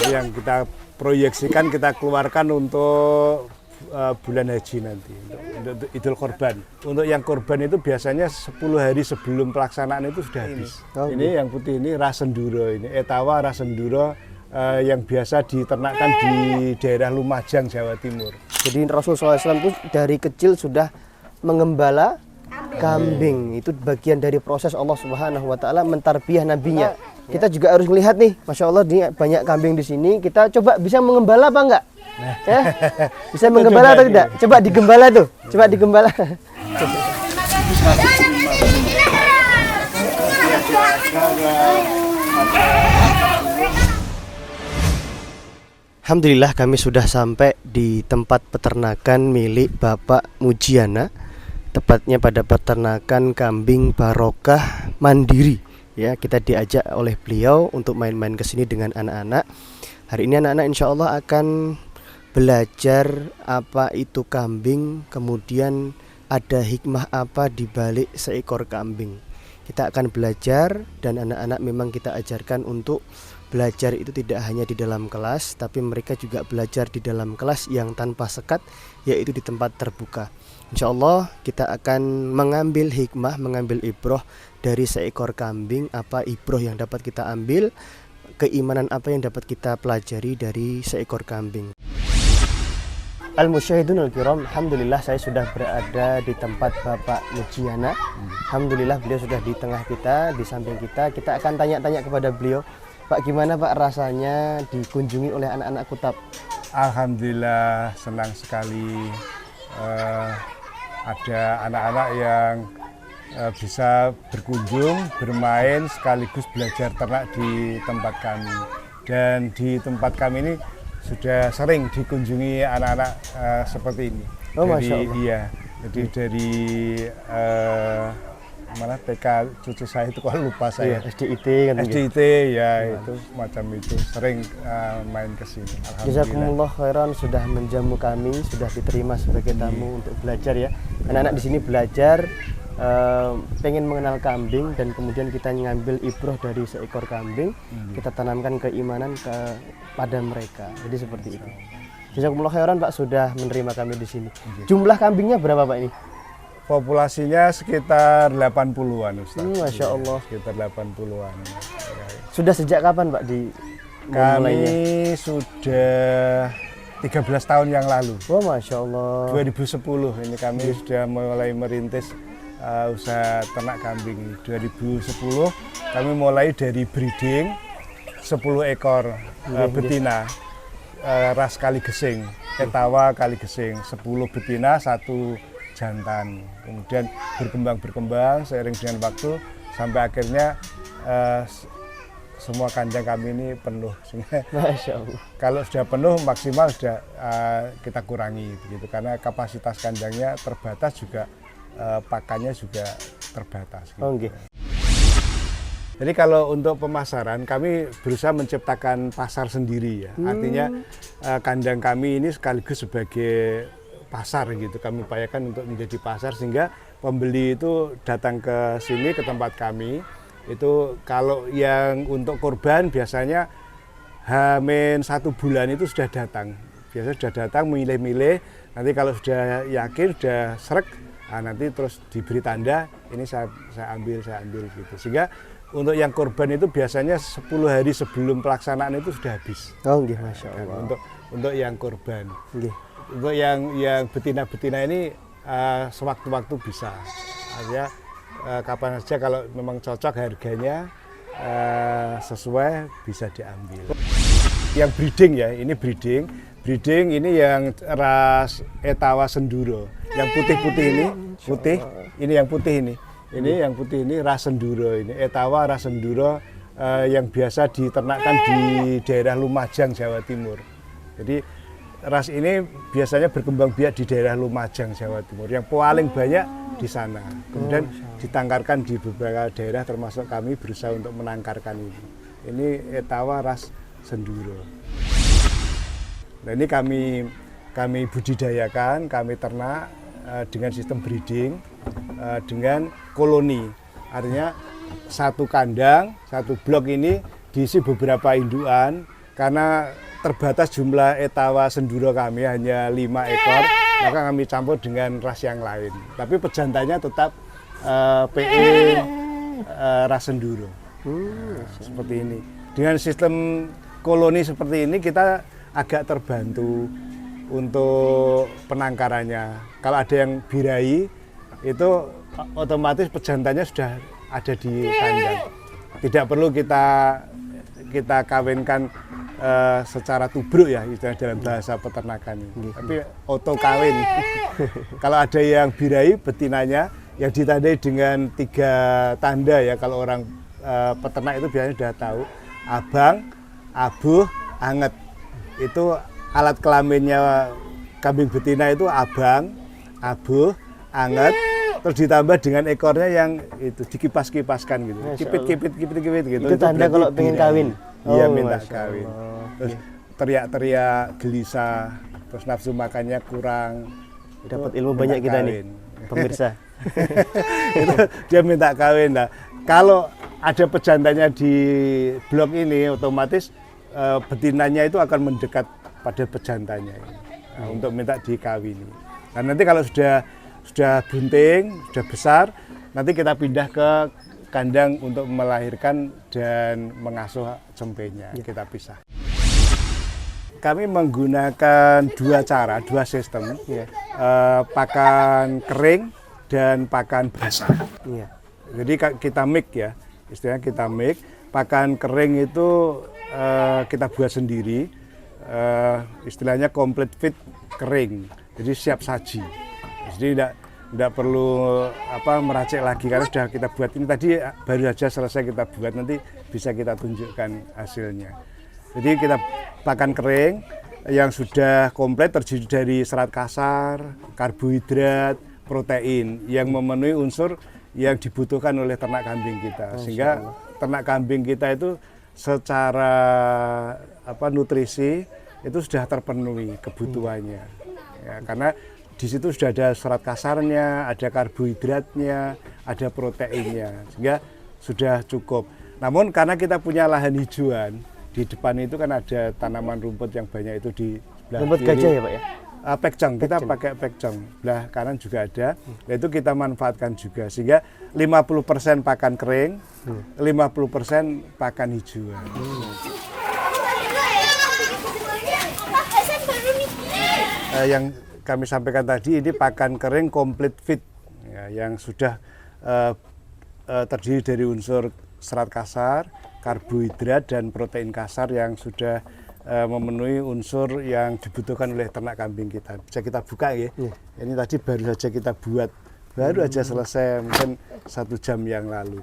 Yang kita proyeksikan kita keluarkan untuk bulan haji nanti untuk Idul Korban. Untuk yang korban itu biasanya 10 hari sebelum pelaksanaan itu sudah habis. Ini yang putih ini ras senduro, ini etawa ras senduro yang biasa diternakkan di daerah Lumajang, Jawa Timur. Jadi Rasulullah SAW itu dari kecil sudah mengembala kambing. Itu bagian dari proses Allah Subhanahu wa taala mentarbiyah nabinya. Kita juga harus melihat nih, Masya Allah ini banyak kambing di sini. Kita coba bisa mengembala apa enggak? Ya? Bisa menggembala atau tidak? Coba digembala tuh. Coba digembala. Alhamdulillah kami sudah sampai di tempat peternakan milik Bapak Mujiana, tepatnya pada peternakan kambing Barokah Mandiri. Ya, kita diajak oleh beliau untuk main-main ke sini dengan anak-anak. Hari ini anak-anak insya Allah akan belajar apa itu kambing, kemudian ada hikmah apa di balik seekor kambing. Kita akan belajar dan anak-anak memang kita ajarkan untuk belajar itu tidak hanya di dalam kelas, tapi mereka juga belajar di dalam kelas yang tanpa sekat, yaitu di tempat terbuka. Insya Allah kita akan mengambil hikmah, mengambil ibroh dari seekor kambing. Apa ibroh yang dapat kita ambil, keimanan apa yang dapat kita pelajari dari seekor kambing. Al-Musyahidun Al-Kiram, alhamdulillah saya sudah berada di tempat Bapak Mujiana. Alhamdulillah beliau sudah di tengah kita, di samping kita. Kita akan tanya-tanya kepada beliau, Pak, gimana Pak rasanya dikunjungi oleh anak-anak Kutab? Alhamdulillah senang sekali ada anak-anak yang bisa berkunjung, bermain sekaligus belajar ternak di tempat kami. Dan di tempat kami ini sudah sering dikunjungi anak-anak seperti ini. Oh, Masya Allah. Iya, jadi dari mana TK cucu saya itu kok lupa saya. Iya, SDIT kan. SDIT ya itu macam itu sering main ke sini. Jazakumullah khairan sudah menjamu kami, sudah diterima sebagai tamu untuk belajar ya. Anak-anak di sini belajar pengen mengenal kambing dan kemudian kita ngambil ibroh dari seekor kambing, kita tanamkan keimanan pada mereka. Jadi seperti itu. Jazakumullah khairan Pak sudah menerima kami di sini. Jumlah kambingnya berapa Pak ini? Populasinya sekitar 80-an Ustaz. Masya Allah. Sekitar 80-an. Sudah sejak kapan Pak di Kami sudah 13 tahun yang lalu. Oh, Masya Allah. 2010 ini kami sudah mulai merintis usaha ternak kambing. 2010 kami mulai dari breeding 10 ekor betina ras Kaligesing, etawa Kaligesing, 10 betina, 1 jantan. Kemudian berkembang seiring dengan waktu sampai akhirnya semua kandang kami ini penuh. Masya Allah. Kalau sudah penuh maksimal sudah kita kurangi begitu karena kapasitas kandangnya terbatas juga pakannya juga terbatas. Gitu. Oh, okay. Jadi kalau untuk pemasaran kami berusaha menciptakan pasar sendiri ya. Artinya kandang kami ini sekaligus sebagai pasar gitu. Kami upayakan untuk menjadi pasar sehingga pembeli itu datang ke sini ke tempat kami. Itu kalau yang untuk korban biasanya H-1 bulan itu sudah datang. Biasanya sudah datang milih-milih. Nanti kalau sudah yakin sudah srek, nanti terus diberi tanda ini saya ambil gitu. Sehingga untuk yang korban itu biasanya 10 hari sebelum pelaksanaan itu sudah habis. Oh, nggih, Masya Allah. Untuk yang korban. Nggih. Untuk yang betina-betina ini sewaktu-waktu bisa. Artinya kapan saja kalau memang cocok harganya sesuai bisa diambil. Yang breeding ya, ini breeding. Breeding ini yang ras etawa senduro. Yang putih-putih ini, ini yang putih ini. Ini yang putih ini ras senduro ini. Etawa ras senduro yang biasa diternakkan di daerah Lumajang, Jawa Timur. Jadi ras ini biasanya berkembang biak di daerah Lumajang, Jawa Timur. Yang paling banyak di sana. Kemudian ditangkarkan di beberapa daerah termasuk kami berusaha untuk menangkarkan ini. Ini etawa ras senduro. Nah, ini kami budidayakan, kami ternak dengan sistem breeding dengan koloni. Artinya satu kandang, satu blok ini diisi beberapa indukan karena terbatas jumlah etawa senduro kami hanya 5 ekor, maka kami campur dengan ras yang lain. Tapi pejantannya tetap PE ras senduro. Seperti ini. Dengan sistem koloni seperti ini kita agak terbantu untuk penangkarannya. Kalau ada yang birahi itu otomatis pejantannya sudah ada di kandang. Tidak perlu kita kawinkan secara tubruk ya, istilah dalam bahasa peternakan. Tapi auto kawin. Kalau ada yang birahi betinanya yang ditandai dengan 3 tanda ya, kalau orang peternak itu biasanya sudah tahu, abang, abuh, anget. Itu alat kelaminnya kambing betina itu abang, abuh, anget, terus ditambah dengan ekornya yang itu dikipas-kipaskan gitu, kipit gitu. Itu tanda kalau pengen kawin. Iya, minta kawin. Terus teriak-teriak, gelisah, terus nafsu makannya kurang. Dapat ilmu banyak kita nih, pemirsa. Itu dia minta kawin. Nah, kalau ada pejantannya di blok ini, otomatis betinanya itu akan mendekat pada pejantannya untuk minta dikawini. Nah, nanti kalau sudah bunting, sudah besar, nanti kita pindah ke kandang untuk melahirkan dan mengasuh cempenya. Kita pisah. Kami menggunakan 2 cara, 2 sistem, pakan kering dan pakan basah. Jadi kita mix ya, istilahnya kita mix. Pakan kering itu kita buat sendiri, istilahnya complete feed kering, jadi siap saji. Jadi tidak perlu meracik lagi karena sudah kita buat ini tadi, baru saja selesai kita buat, nanti bisa kita tunjukkan hasilnya. Jadi kita pakan kering yang sudah komplit terdiri dari serat kasar, karbohidrat, protein yang memenuhi unsur yang dibutuhkan oleh ternak kambing kita, sehingga ternak kambing kita itu secara nutrisi itu sudah terpenuhi kebutuhannya ya, karena di situ sudah ada serat kasarnya, ada karbohidratnya, ada proteinnya, sehingga sudah cukup. Namun karena kita punya lahan hijauan di depan itu kan ada tanaman rumput yang banyak, itu di sebelah rumput kiri. gajah ya Pak ya? Pekjong, kita pakai pekjong. Belah kanan juga ada, itu kita manfaatkan juga, sehingga 50% pakan kering, 50% pakan hijauan. Yang kami sampaikan tadi ini pakan kering complete feed ya, yang sudah terdiri dari unsur serat kasar, karbohidrat dan protein kasar yang sudah memenuhi unsur yang dibutuhkan oleh ternak kambing kita. Bisa kita buka ya. Ini tadi baru saja kita buat, baru aja selesai mungkin 1 jam yang lalu.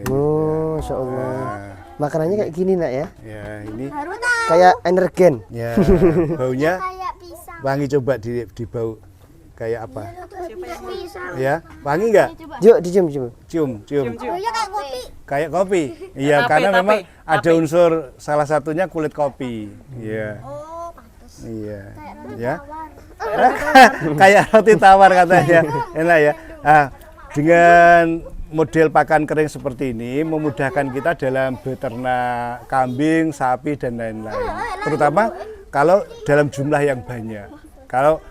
Masya Allah. Makanannya kayak gini nak ya? Ya ini kayak energen. Ya, baunya wangi, coba di bau kayak apa? Ya, wangi nggak? Yuk dicium cium. Cium. Kayak kopi. Iya, karena memang ada unsur, salah satunya kulit kopi. Iya. Oh, pantes. Iya. Ya. Kayak roti tawar katanya. Enak ya. Nah, dengan model pakan kering seperti ini memudahkan kita dalam beternak kambing, sapi dan lain-lain. Terutama kalau dalam jumlah yang banyak. Kalau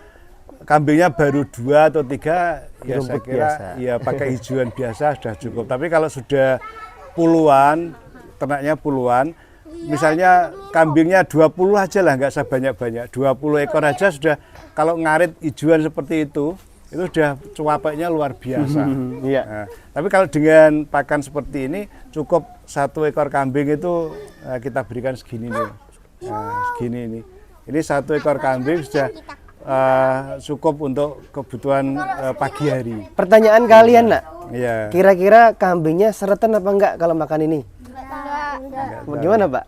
kambingnya baru 2 atau 3, ya saya kira ya pakai hijauan biasa sudah cukup. Tapi kalau sudah puluhan, ternaknya puluhan, misalnya kambingnya 20 aja lah, nggak usah banyak-banyak, 20 ekor aja sudah, kalau ngarit hijauan seperti itu sudah cuapeknya luar biasa. Nah, tapi kalau dengan pakan seperti ini cukup 1 ekor kambing itu kita berikan segini nih, segini ini. Ini 1 ekor kambing sudah cukup untuk kebutuhan pagi hari. Pertanyaan kalian nak, Iya. kira-kira kambingnya seretan apa enggak kalau makan ini? Enggak. Gimana Pak?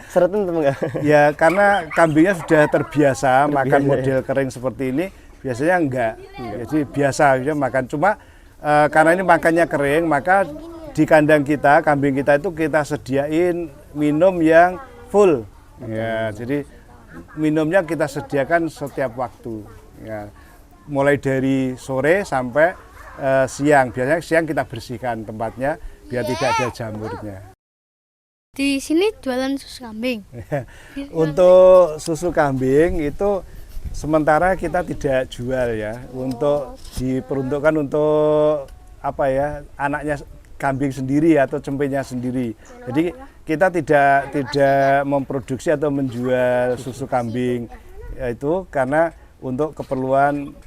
Seretan atau enggak? Ya karena kambingnya sudah terbiasa makan model kering seperti ini, biasanya enggak. Jadi biasa aja makan, cuma karena ini makannya kering, maka di kandang kita, kambing kita itu kita sediain minum yang full. Ya, jadi minumnya kita sediakan setiap waktu. Ya, mulai dari sore sampai siang. Biasanya siang kita bersihkan tempatnya biar tidak ada jamurnya. Di sini jualan susu kambing. Untuk susu kambing itu sementara kita tidak jual ya, untuk diperuntukkan untuk apa ya, anaknya kambing sendiri atau cempenya sendiri. Jadi kita tidak memproduksi atau menjual susu kambing itu karena untuk keperluan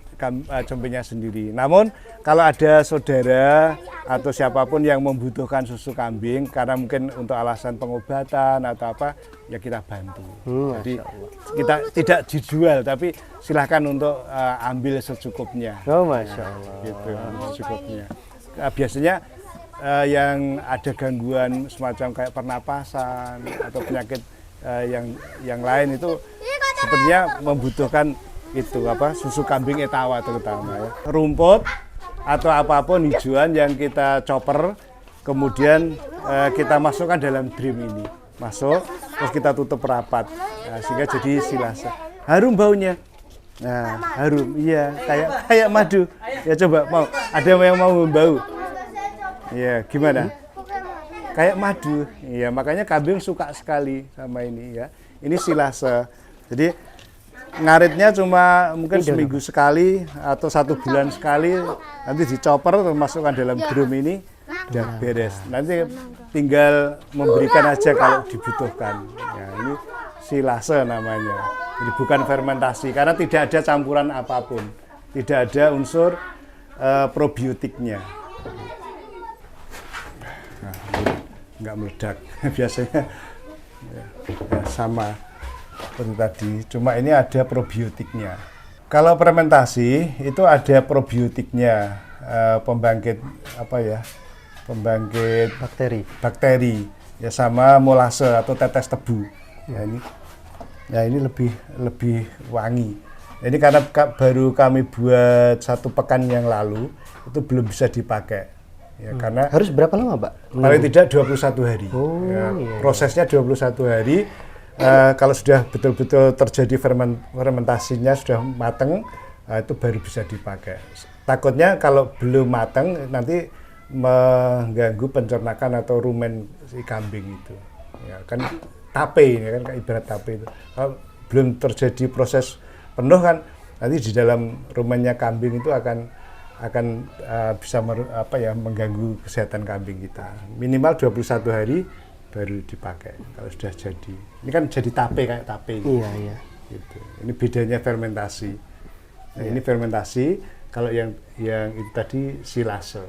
cempenya sendiri. Namun kalau ada saudara atau siapapun yang membutuhkan susu kambing karena mungkin untuk alasan pengobatan atau apa, ya kita bantu. Jadi kita tidak dijual, tapi silahkan untuk ambil secukupnya. Oh, Masya Allah. Gitu, secukupnya. Biasanya yang ada gangguan semacam kayak pernapasan atau penyakit yang lain itu sepertinya membutuhkan itu susu kambing etawa terutama ya. Rumput atau apapun hijauan yang kita chopper, kemudian kita masukkan dalam drum ini, terus kita tutup rapat, sehingga jadi silase. Harum baunya, nah harum, iya kayak madu. Ya coba ada yang mau membau? Ya gimana? Kayak madu, ya makanya kambing suka sekali sama ini ya. Ini silase, jadi ngaritnya cuma mungkin seminggu sekali atau 1 bulan sekali, nanti dicopper masukkan dalam drum ini, udah beres. Nanti tinggal memberikan aja kalau dibutuhkan. Ya, ini silase namanya. Jadi bukan fermentasi karena tidak ada campuran apapun, tidak ada unsur probiotiknya. Nah, nggak meledak biasanya ya, sama seperti tadi, cuma ini ada probiotiknya. Kalau fermentasi itu ada probiotiknya, pembangkit bakteri ya, sama molase atau tetes tebu. Ya ini lebih wangi. Ini karena baru kami buat 1 pekan yang lalu, itu belum bisa dipakai. Ya, karena harus berapa lama, Pak? Paling tidak 21 hari. Ya, prosesnya 21 hari. Kalau sudah betul-betul terjadi fermentasinya sudah matang, itu baru bisa dipakai. Takutnya kalau belum matang nanti mengganggu pencernakan atau rumen si kambing itu. Ya, kan tape ini kan ibarat tape itu. Kalau belum terjadi proses penuh kan nanti di dalam rumennya kambing itu akan bisa mengganggu kesehatan kambing kita. Minimal 21 hari baru dipakai kalau sudah jadi. Ini kan jadi tape, kayak tape. Iya. Gitu. Ini bedanya fermentasi. Nah, ini fermentasi. Kalau yang itu tadi silase.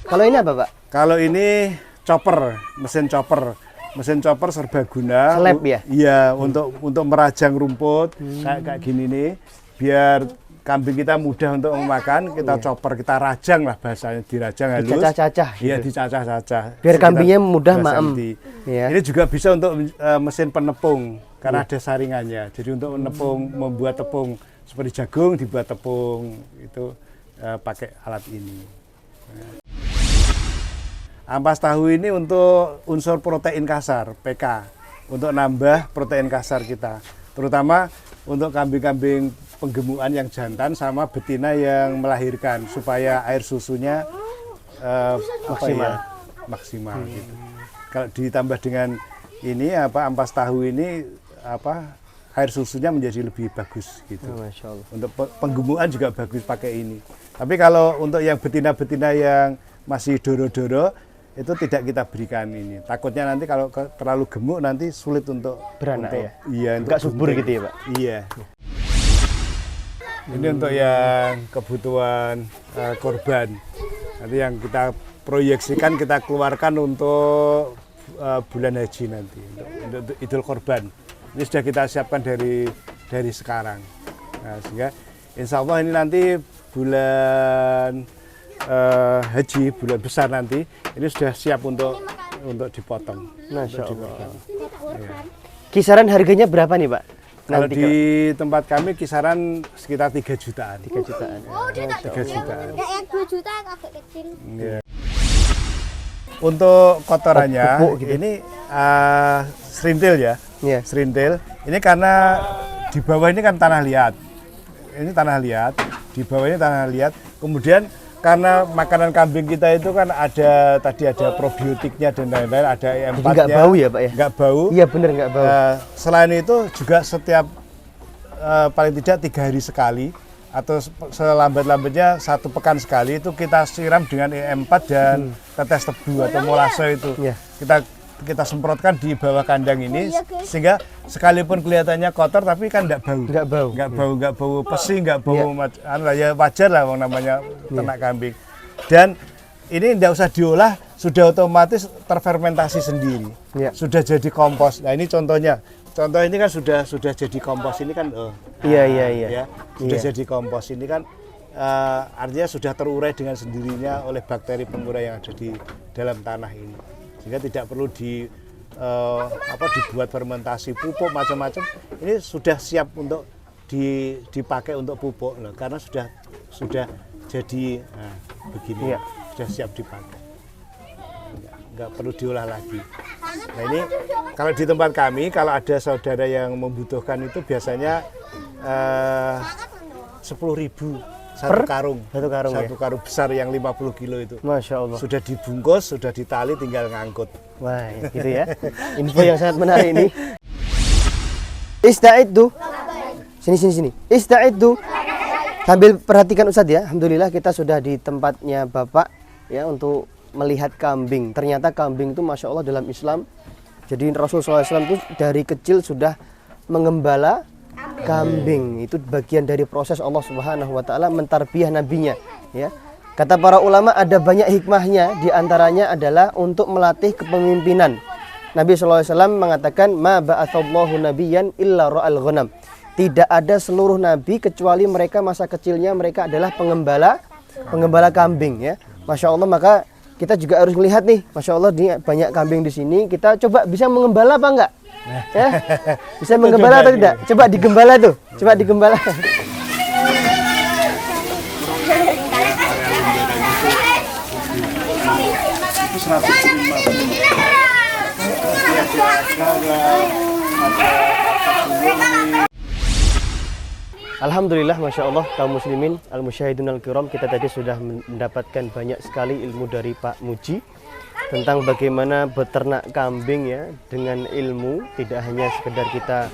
Kalau ini apa, Pak? Kalau ini chopper, mesin chopper serbaguna. Slab ya? Iya, untuk merajang rumput kayak gini nih, biar kambing kita mudah untuk memakan, kita chopper, kita rajang lah bahasanya, dirajang halus. Dicacah-cacah. Iya, gitu. Dicacah-cacah. Biar kambingnya mudah maem. Ya. Ini juga bisa untuk mesin penepung, karena ada saringannya. Jadi untuk menepung, membuat tepung seperti jagung, dibuat tepung, itu pakai alat ini. Ampas tahu ini untuk unsur protein kasar, PK, untuk nambah protein kasar kita. Terutama untuk kambing-kambing penggemukan yang jantan sama betina yang melahirkan, supaya air susunya maksimal gitu. Kalau ditambah dengan ini ampas tahu ini air susunya menjadi lebih bagus gitu. Masya Allah. Untuk penggemukan juga bagus pakai ini. Tapi kalau untuk yang betina-betina yang masih doro-doro itu tidak kita berikan ini. Takutnya nanti kalau terlalu gemuk nanti sulit untuk beranak ya. Iya, enggak subur gitu ya, Pak. Iya. Ini untuk yang kebutuhan korban. Nanti yang kita proyeksikan kita keluarkan untuk bulan haji nanti, untuk Idul Korban. Ini sudah kita siapkan dari sekarang. Nah, sehingga insya Allah ini nanti bulan haji, bulan besar nanti, ini sudah siap untuk dipotong. Masya Allah. Ya. Kisaran harganya berapa nih, Pak? Kalau di tempat kami kisaran sekitar 3 jutaan. 3 jutaan. Oh, 3 jutaan. Yang 2 juta agak kecil. Ya. Untuk kotorannya pupuk gitu. ini serintil ya. Yeah. Serintil. Ini karena di bawah ini kan tanah liat. Ini tanah liat, di bawah ini tanah liat. Kemudian karena makanan kambing kita itu kan ada probiotiknya dan lain-lain, ada Jadi E4-nya. nggak bau ya Pak ya? Nggak bau. Iya bener nggak bau. Selain itu juga setiap paling tidak 3 hari sekali atau selambat-lambatnya 1 pekan sekali itu kita siram dengan E4 dan tetes tebu atau molase itu. Iya. Kita semprotkan di bawah kandang ini sehingga sekalipun kelihatannya kotor tapi kan nggak bau. Nggak bau pesi, nggak bau ya wajar lah namanya ternak kambing. Dan ini nggak usah diolah, sudah otomatis terfermentasi sendiri. Iya. Sudah jadi kompos. Nah, ini contohnya. Contoh ini kan sudah jadi kompos ini kan Iya. ya, sudah jadi kompos ini kan artinya sudah terurai dengan sendirinya oleh bakteri pengurai yang ada di dalam tanah ini. Sehingga tidak perlu dibuat fermentasi pupuk macam-macam. Ini sudah siap untuk dipakai untuk pupuk loh, karena sudah jadi begini. Iya. Sudah siap dipakai. Nggak perlu diolah lagi. Nah, ini kalau di tempat kami kalau ada saudara yang membutuhkan itu biasanya 10.000 satu karung. Satu karung ya? Satu karung besar yang 50 kilo itu. Masya Allah. Sudah dibungkus, sudah ditali, tinggal ngangkut. Wah, gitu ya. Info yang sangat menarik ini. Ista'iddu. Sini. Ista'iddu. Sambil perhatikan Ustadz ya. Alhamdulillah kita sudah di tempatnya Bapak ya untuk melihat kambing. Ternyata kambing itu Masya Allah dalam Islam. Jadi Rasulullah SAW itu dari kecil sudah mengembala kambing. Itu bagian dari proses Allah Subhanahu wa taala mentarbiyah nabinya ya. Kata para ulama ada banyak hikmahnya, di antaranya adalah untuk melatih kepemimpinan. Nabi SAW mengatakan ma ba'atsallahu nabiyyan illa ra'al ghanam. Tidak ada seluruh nabi kecuali mereka masa kecilnya mereka adalah penggembala kambing ya. Masya Allah, maka kita juga harus melihat nih, Masya Allah ini banyak kambing di sini. Kita coba bisa mengembala apa enggak? Ya? Bisa menggembala atau tidak? Coba digembala tuh, coba digembala. Alhamdulillah, Masya Allah, kaum muslimin, al-musyahidun al-kiram, kita tadi sudah mendapatkan banyak sekali ilmu dari Pak Muji tentang bagaimana beternak kambing ya, dengan ilmu, tidak hanya sekedar kita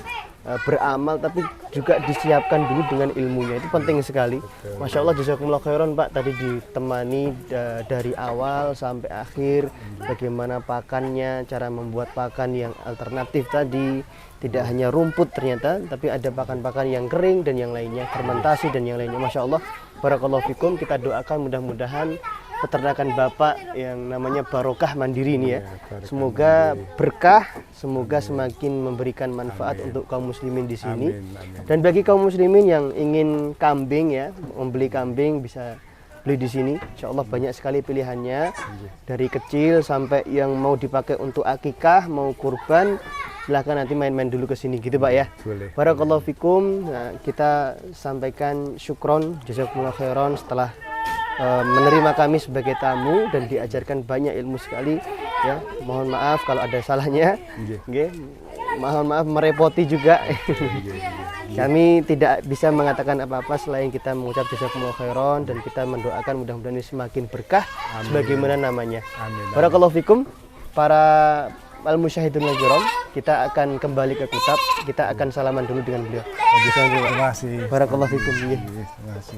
beramal, tapi juga disiapkan dulu dengan ilmunya, itu penting sekali. Masya Allah, jazakumullah khairan Pak, tadi ditemani dari awal sampai akhir, bagaimana pakannya, cara membuat pakan yang alternatif tadi, tidak hanya rumput ternyata, tapi ada pakan-pakan yang kering dan yang lainnya, fermentasi dan yang lainnya. Masya Allah, barakallahu fikum, kita doakan mudah-mudahan peternakan Bapak yang namanya Barokah Mandiri ini ya, semoga berkah, semoga semakin memberikan manfaat untuk kaum muslimin di sini. Dan bagi kaum muslimin yang ingin kambing ya, membeli kambing bisa beli di sini. Insya Allah banyak sekali pilihannya, dari kecil sampai yang mau dipakai untuk akikah, mau kurban, silahkan nanti main-main dulu ke sini gitu Pak ya. Barakallahu fikum. Nah, kita sampaikan syukron, jazakumullah khairan setelah menerima kami sebagai tamu dan diajarkan banyak ilmu sekali ya. Mohon maaf kalau ada salahnya. Nggih. Mohon maaf merepoti juga. Kami tidak bisa mengatakan apa-apa selain kita mengucap jazakumullah khairan dan kita mendoakan mudah-mudahan ini semakin berkah sebagaimana namanya. Barakallahu fikum para al-musyahidun al-kiram, kita akan kembali ke Kutab, kita akan salaman dulu dengan beliau. Terima kasih. Barakallahu fikum. Terima kasih.